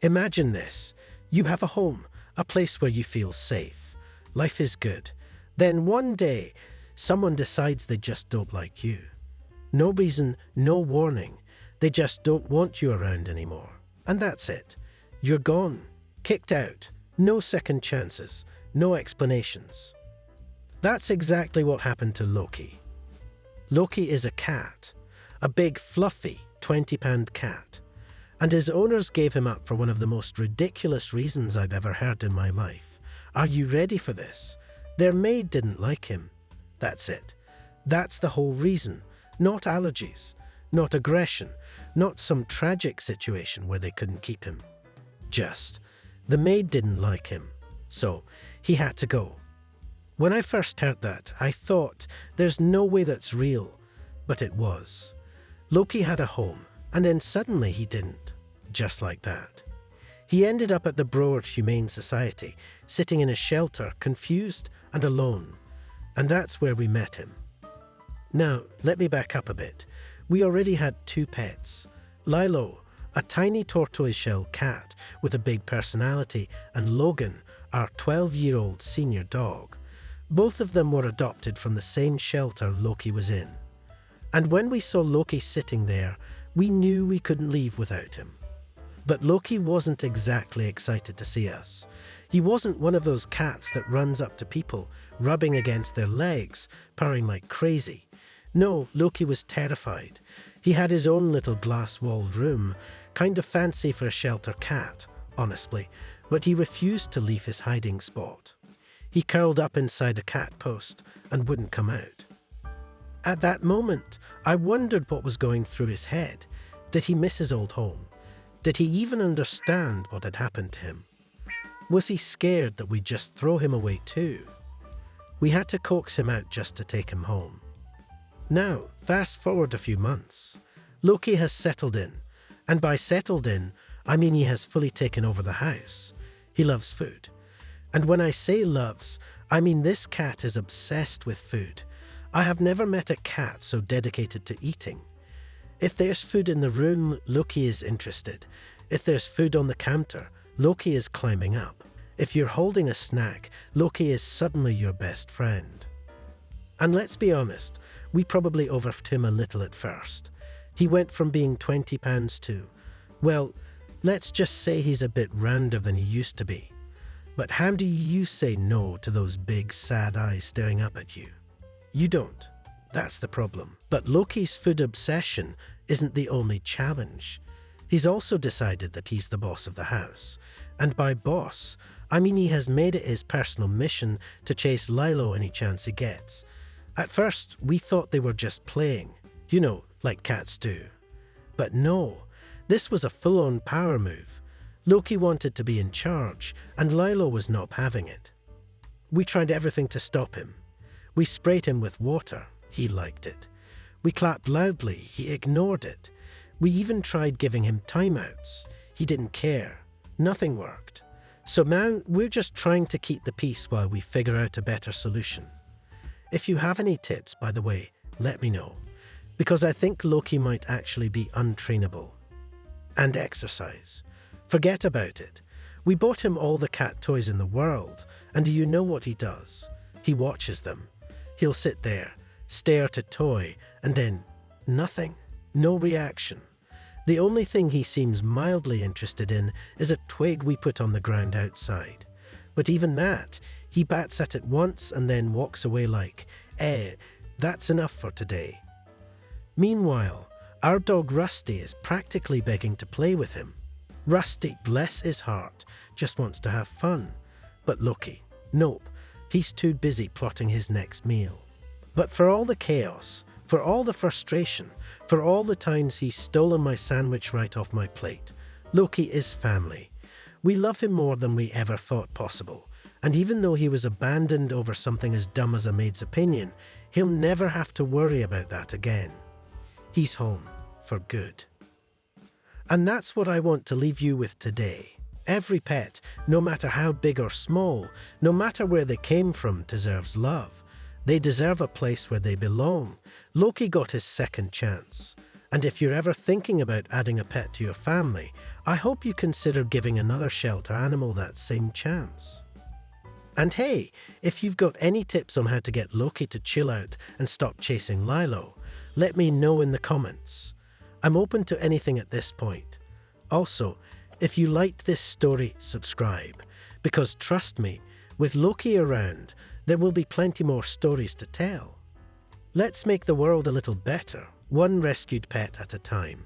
Imagine this. You have a home, a place where you feel safe. Life is good. Then one day, someone decides they just don't like you. No reason, no warning. They just don't want you around anymore. And that's it. You're gone. Kicked out. No second chances. No explanations. That's exactly what happened to Loki. Loki is a cat. A big, fluffy, 20-pound cat. And his owners gave him up for one of the most ridiculous reasons I've ever heard in my life. Are you ready for this? Their maid didn't like him. That's it. That's the whole reason. Not allergies. Not aggression. Not some tragic situation where they couldn't keep him. Just, the maid didn't like him. So, he had to go. When I first heard that, I thought, there's no way that's real. But it was. Loki had a home. And then suddenly he didn't. Just like that. He ended up at the Broad Humane Society, sitting in a shelter, confused and alone. And that's where we met him. Now, let me back up a bit. We already had 2 pets. Lilo, a tiny tortoise-shell cat with a big personality, and Logan, our 12-year-old senior dog. Both of them were adopted from the same shelter Loki was in. And when we saw Loki sitting there, we knew we couldn't leave without him. But Loki wasn't exactly excited to see us. He wasn't one of those cats that runs up to people, rubbing against their legs, purring like crazy. No, Loki was terrified. He had his own little glass-walled room, kind of fancy for a shelter cat, honestly, but he refused to leave his hiding spot. He curled up inside a cat post and wouldn't come out. At that moment, I wondered what was going through his head. Did he miss his old home? Did he even understand what had happened to him? Was he scared that we'd just throw him away too? We had to coax him out just to take him home. Now, fast forward a few months. Loki has settled in. And by settled in, I mean he has fully taken over the house. He loves food. And when I say loves, I mean this cat is obsessed with food. I have never met a cat so dedicated to eating. If there's food in the room, Loki is interested. If there's food on the counter, Loki is climbing up. If you're holding a snack, Loki is suddenly your best friend. And let's be honest, we probably overfed him a little at first. He went from being 20 pounds to, well, let's just say he's a bit rounder than he used to be. But how do you say no to those big, sad eyes staring up at you? You don't. That's the problem. But Loki's food obsession isn't the only challenge. He's also decided that he's the boss of the house. And by boss, I mean he has made it his personal mission to chase Lilo any chance he gets. At first, we thought they were just playing, you know, like cats do. But no, this was a full-on power move. Loki wanted to be in charge, and Lilo was not having it. We tried everything to stop him. We sprayed him with water. He liked it. We clapped loudly. He ignored it. We even tried giving him timeouts. He didn't care. Nothing worked. So now we're just trying to keep the peace while we figure out a better solution. If you have any tips, by the way, let me know. Because I think Loki might actually be untrainable. And exercise. Forget about it. We bought him all the cat toys in the world, and do you know what he does? He watches them. He'll sit there, stare at a toy, and then nothing. No reaction. The only thing he seems mildly interested in is a twig we put on the ground outside. But even that, he bats at it once and then walks away like, that's enough for today. Meanwhile, our dog Rusty is practically begging to play with him. Rusty, bless his heart, just wants to have fun. But Loki, nope, he's too busy plotting his next meal. But for all the chaos, for all the frustration, for all the times he's stolen my sandwich right off my plate, Loki is family. We love him more than we ever thought possible. And even though he was abandoned over something as dumb as a maid's opinion, he'll never have to worry about that again. He's home for good. And that's what I want to leave you with today. Every pet, no matter how big or small, no matter where they came from, deserves love. They deserve a place where they belong. Loki got his second chance. And if you're ever thinking about adding a pet to your family, I hope you consider giving another shelter animal that same chance. And hey, if you've got any tips on how to get Loki to chill out and stop chasing Lilo, let me know in the comments. I'm open to anything at this point. Also, if you liked this story, subscribe, because trust me, with Loki around, there will be plenty more stories to tell. Let's make the world a little better, one rescued pet at a time.